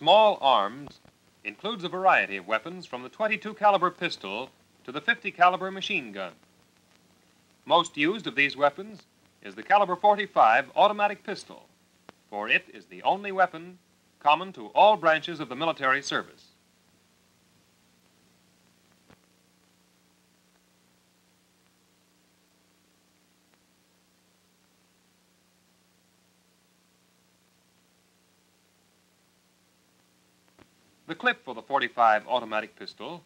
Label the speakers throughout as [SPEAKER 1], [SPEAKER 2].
[SPEAKER 1] Small arms includes a variety of weapons from the .22 caliber pistol to the .50 caliber machine gun. Most used of these weapons is the caliber .45 automatic pistol, for it is the only weapon common to all branches of the military service. The clip for the .45 automatic pistol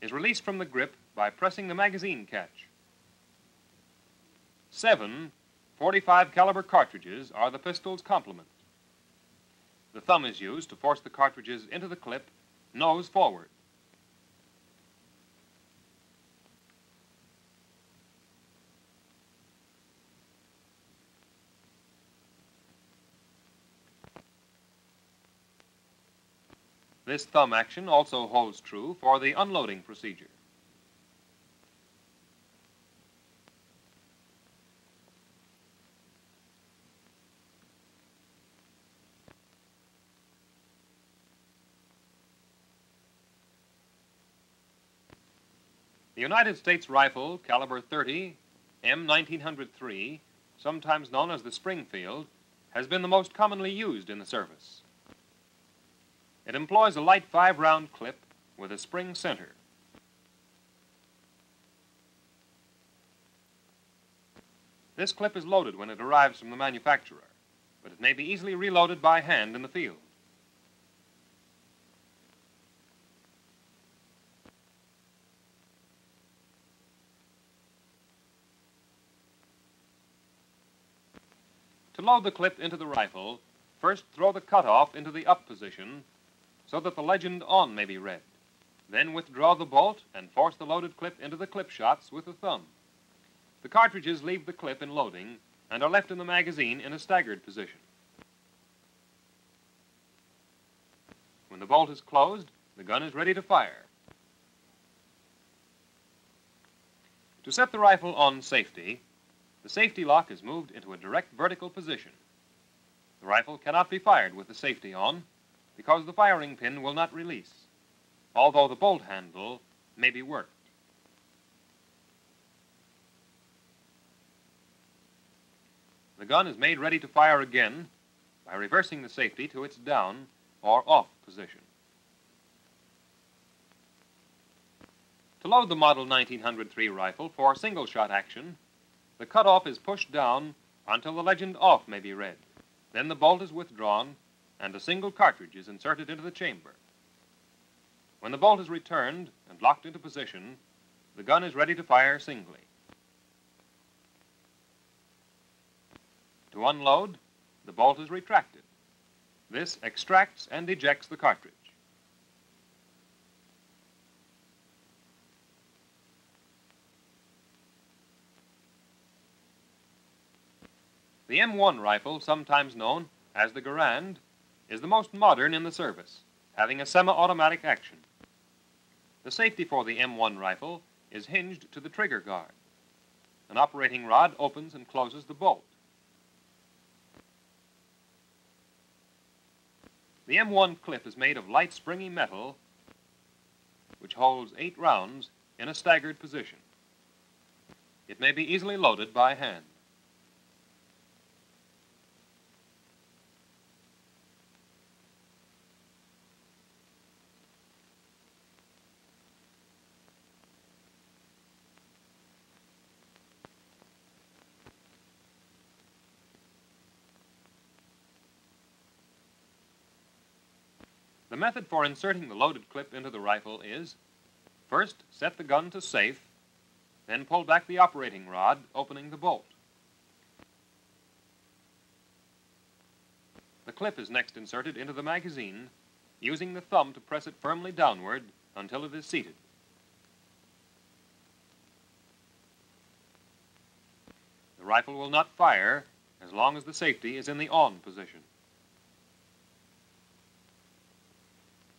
[SPEAKER 1] is released from the grip by pressing the magazine catch. 7 .45 caliber cartridges are the pistol's complement. The thumb is used to force the cartridges into the clip, nose forward. This thumb action also holds true for the unloading procedure. The United States rifle caliber .30 M1903, sometimes known as the Springfield, has been the most commonly used in the service. It employs a light 5-round clip with a spring center. This clip is loaded when it arrives from the manufacturer, but it may be easily reloaded by hand in the field. To load the clip into the rifle, first throw the cutoff into the up position so that the legend "on" may be read. Then withdraw the bolt and force the loaded clip into the clip shots with the thumb. The cartridges leave the clip in loading and are left in the magazine in a staggered position. When the bolt is closed, the gun is ready to fire. To set the rifle on safety, the safety lock is moved into a direct vertical position. The rifle cannot be fired with the safety on because the firing pin will not release, although the bolt handle may be worked. The gun is made ready to fire again by reversing the safety to its down or off position. To load the Model 1903 rifle for single-shot action, the cutoff is pushed down until the legend "off" may be read. Then the bolt is withdrawn and a single cartridge is inserted into the chamber. When the bolt is returned and locked into position, the gun is ready to fire singly. To unload, the bolt is retracted. This extracts and ejects the cartridge. The M1 rifle, sometimes known as the Garand, is the most modern in the service, having a semi-automatic action. The safety for the M1 rifle is hinged to the trigger guard. An operating rod opens and closes the bolt. The M1 clip is made of light springy metal which holds 8 rounds in a staggered position. It may be easily loaded by hand. The method for inserting the loaded clip into the rifle is, first set the gun to safe, then pull back the operating rod, opening the bolt. The clip is next inserted into the magazine, using the thumb to press it firmly downward until it is seated. The rifle will not fire as long as the safety is in the on position.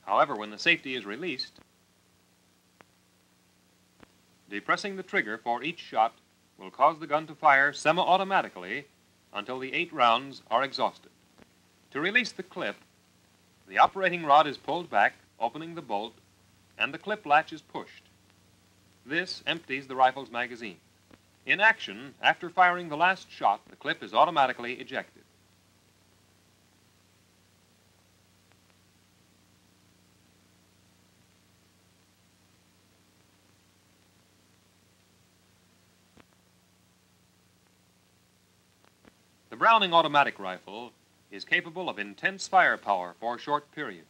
[SPEAKER 1] However, when the safety is released, depressing the trigger for each shot will cause the gun to fire semi-automatically until the 8 rounds are exhausted. To release the clip, The operating rod is pulled back, opening the bolt, and the clip latch is pushed. This empties the rifle's magazine. In action, after firing the last shot, the clip is automatically ejected. The Browning automatic rifle is capable of intense firepower for short periods.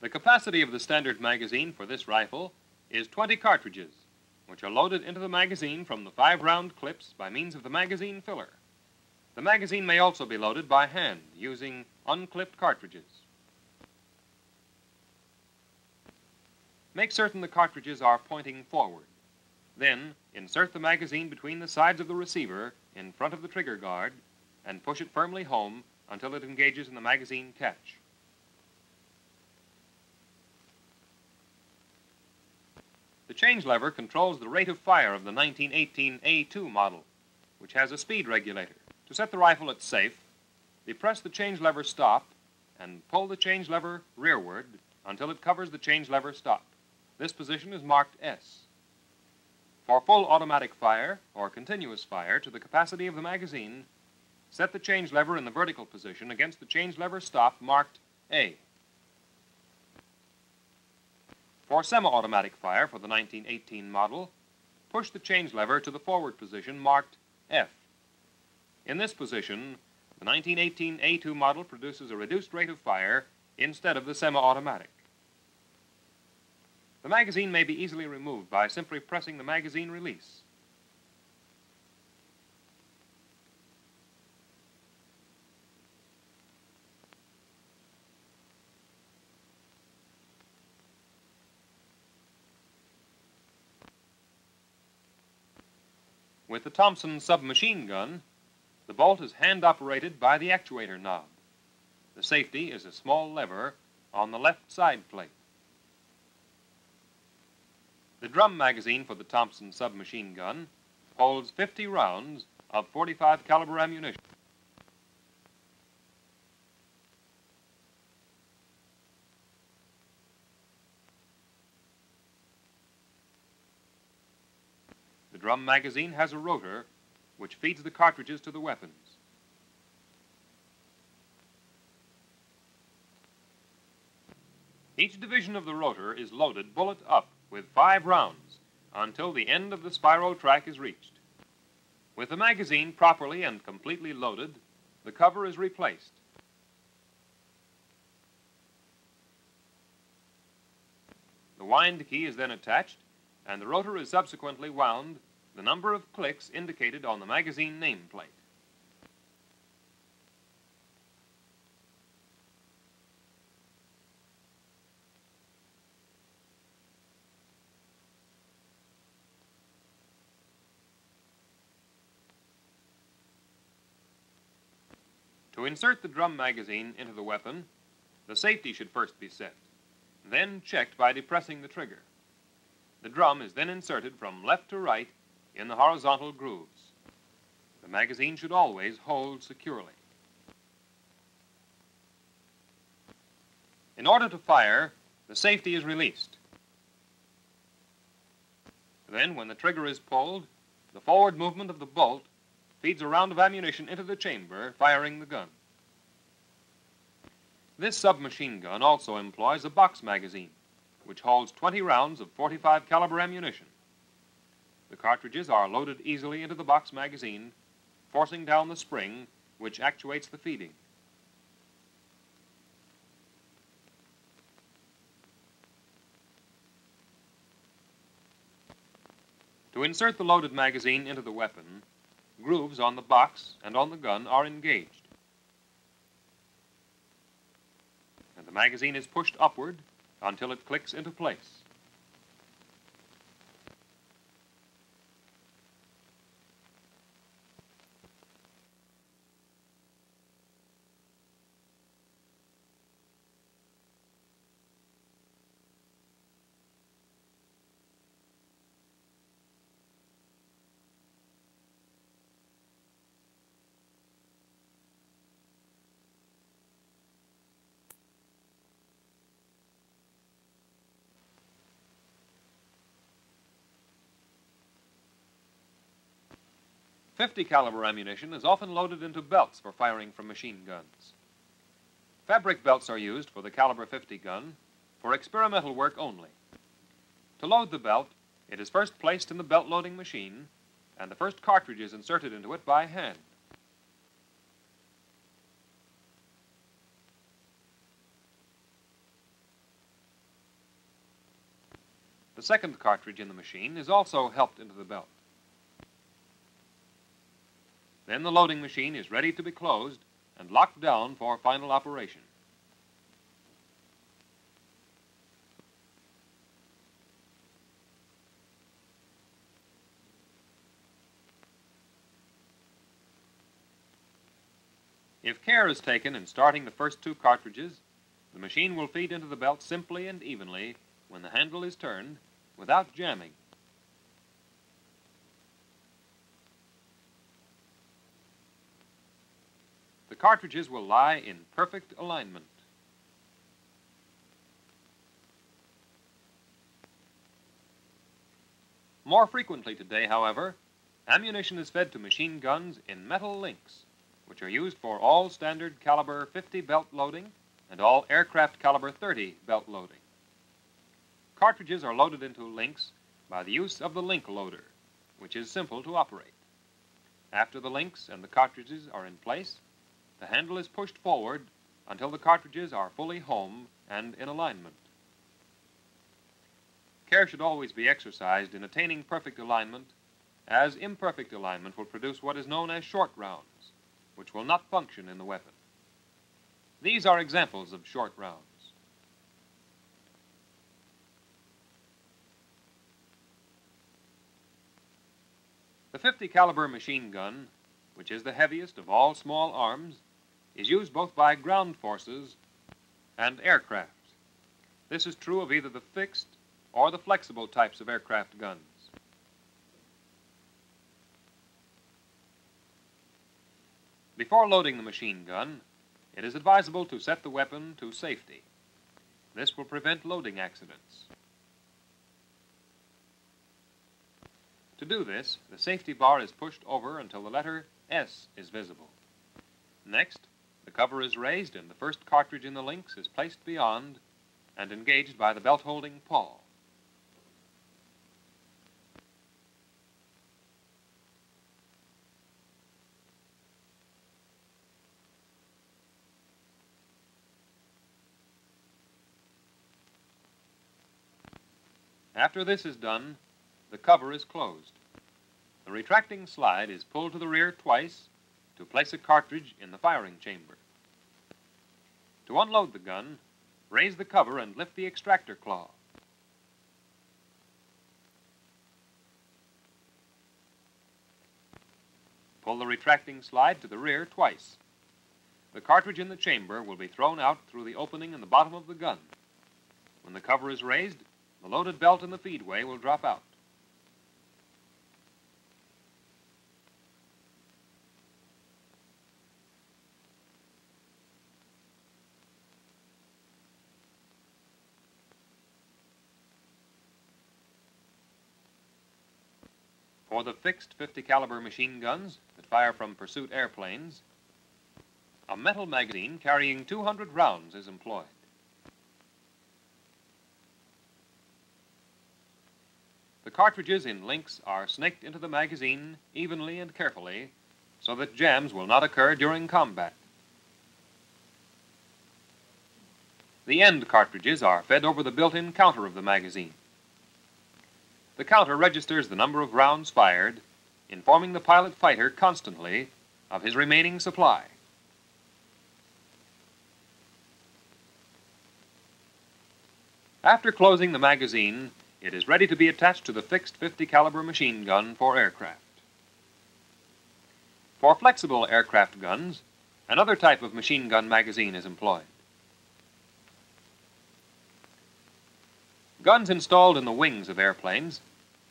[SPEAKER 1] The capacity of the standard magazine for this rifle is 20 cartridges, which are loaded into the magazine from the 5-round clips by means of the magazine filler. The magazine may also be loaded by hand using unclipped cartridges. Make certain the cartridges are pointing forward. Then, insert the magazine between the sides of the receiver in front of the trigger guard and push it firmly home until it engages in the magazine catch. The change lever controls the rate of fire of the 1918 A2 model, which has a speed regulator. To set the rifle at safe, depress the change lever stop and pull the change lever rearward until it covers the change lever stop. This position is marked S. For full automatic fire or continuous fire to the capacity of the magazine, set the change lever in the vertical position against the change lever stop marked A. For semi-automatic fire for the 1918 model, push the change lever to the forward position marked F. In this position, the 1918 A2 model produces a reduced rate of fire instead of the semi-automatic. The magazine may be easily removed by simply pressing the magazine release. With the Thompson submachine gun, the bolt is hand-operated by the actuator knob. The safety is a small lever on the left side plate. The drum magazine for the Thompson submachine gun holds 50 rounds of .45 caliber ammunition. The drum magazine has a rotor which feeds the cartridges to the weapons. Each division of the rotor is loaded bullet up with 5 rounds until the end of the spiral track is reached. With the magazine properly and completely loaded, the cover is replaced. The wind key is then attached, and the rotor is subsequently wound the number of clicks indicated on the magazine nameplate. To insert the drum magazine into the weapon, the safety should first be set, then checked by depressing the trigger. The drum is then inserted from left to right in the horizontal grooves. The magazine should always hold securely. In order to fire, the safety is released. Then, when the trigger is pulled, the forward movement of the bolt feeds a round of ammunition into the chamber, firing the gun. This submachine gun also employs a box magazine, which holds 20 rounds of .45 caliber ammunition. The cartridges are loaded easily into the box magazine, forcing down the spring which actuates the feeding. To insert the loaded magazine into the weapon, grooves on the box and on the gun are engaged, and the magazine is pushed upward until it clicks into place. .50 caliber ammunition is often loaded into belts for firing from machine guns. Fabric belts are used for the caliber .50 gun for experimental work only. To load the belt, it is first placed in the belt loading machine, and the first cartridge is inserted into it by hand. The second cartridge in the machine is also helped into the belt. Then the loading machine is ready to be closed and locked down for final operation. If care is taken in starting the first two cartridges, the machine will feed into the belt simply and evenly when the handle is turned, without jamming. The cartridges will lie in perfect alignment. More frequently today, however, ammunition is fed to machine guns in metal links, which are used for all standard caliber .50 belt loading and all aircraft caliber .30 belt loading. Cartridges are loaded into links by the use of the link loader, which is simple to operate. After the links and the cartridges are in place, the handle is pushed forward until the cartridges are fully home and in alignment. Care should always be exercised in attaining perfect alignment, as imperfect alignment will produce what is known as short rounds, which will not function in the weapon. These are examples of short rounds. The .50 caliber machine gun, which is the heaviest of all small arms, is used both by ground forces and aircraft. This is true of either the fixed or the flexible types of aircraft guns. Before loading the machine gun, it is advisable to set the weapon to safety. This will prevent loading accidents. To do this, the safety bar is pushed over until the letter S is visible. Next, the cover is raised and the first cartridge in the links is placed beyond and engaged by the belt-holding pawl. After this is done, the cover is closed. The retracting slide is pulled to the rear twice to place a cartridge in the firing chamber. To unload the gun, raise the cover and lift the extractor claw. Pull the retracting slide to the rear twice. The cartridge in the chamber will be thrown out through the opening in the bottom of the gun. When the cover is raised, the loaded belt in the feedway will drop out. For the fixed .50 caliber machine guns that fire from pursuit airplanes, a metal magazine carrying 200 rounds is employed. The cartridges in links are snaked into the magazine evenly and carefully so that jams will not occur during combat. The end cartridges are fed over the built-in counter of the magazine. The counter registers the number of rounds fired, informing the pilot fighter constantly of his remaining supply. After closing the magazine, it is ready to be attached to the fixed .50 caliber machine gun for aircraft. For flexible aircraft guns, another type of machine gun magazine is employed. Guns installed in the wings of airplanes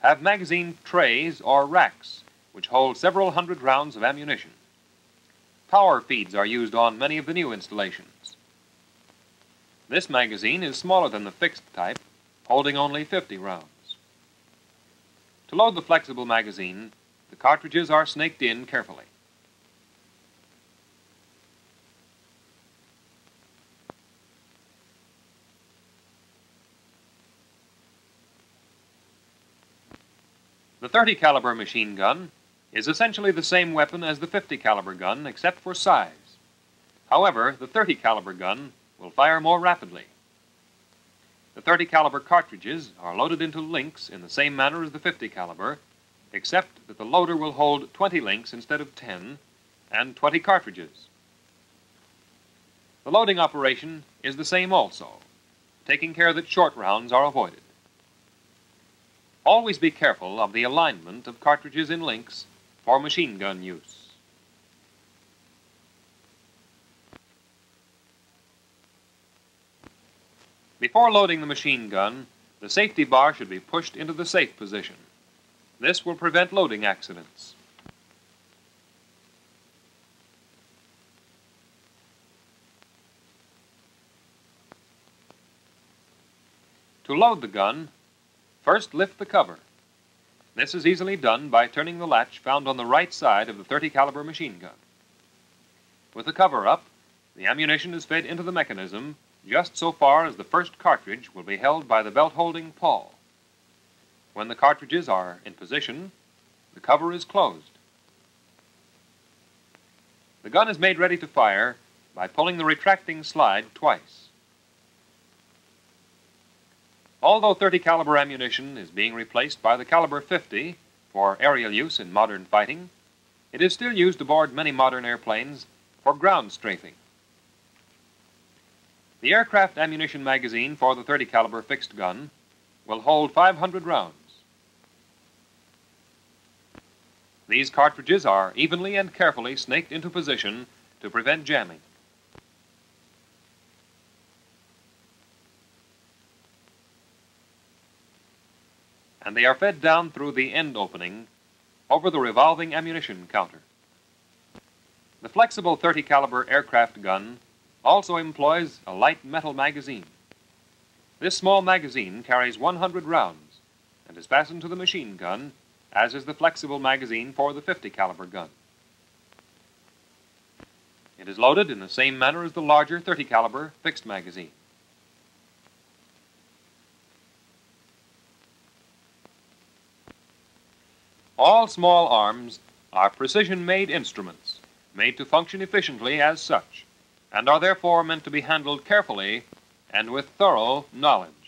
[SPEAKER 1] have magazine trays or racks which hold several hundred rounds of ammunition. Power feeds are used on many of the new installations. This magazine is smaller than the fixed type, holding only 50 rounds. To load the flexible magazine, The cartridges are snaked in carefully. The .30 caliber machine gun is essentially the same weapon as the .50 caliber gun except for size. However, the .30 caliber gun will fire more rapidly. The .30 caliber cartridges are loaded into links in the same manner as the .50 caliber, except that the loader will hold 20 links instead of 10 and 20 cartridges. The loading operation is the same also, taking care that short rounds are avoided. Always be careful of the alignment of cartridges in links for machine gun use. Before loading the machine gun, the safety bar should be pushed into the safe position. This will prevent loading accidents. To load the gun, first lift the cover. This is easily done by turning the latch found on the right side of the .30 caliber machine gun. With the cover up, the ammunition is fed into the mechanism just so far as the first cartridge will be held by the belt-holding pawl. When the cartridges are in position, the cover is closed. The gun is made ready to fire by pulling the retracting slide twice. Although .30 caliber ammunition is being replaced by the caliber .50 for aerial use in modern fighting, it is still used aboard many modern airplanes for ground strafing. The aircraft ammunition magazine for the .30 caliber fixed gun will hold 500 rounds. These cartridges are evenly and carefully snaked into position to prevent jamming. And they are fed down through the end opening over the revolving ammunition counter. The flexible .30 caliber aircraft gun also employs a light metal magazine. This small magazine carries 100 rounds and is fastened to the machine gun, as is the flexible magazine for the .50 caliber gun. It is loaded in the same manner as the larger .30 caliber fixed magazine. All small arms are precision-made instruments, made to function efficiently as such, and are therefore meant to be handled carefully and with thorough knowledge.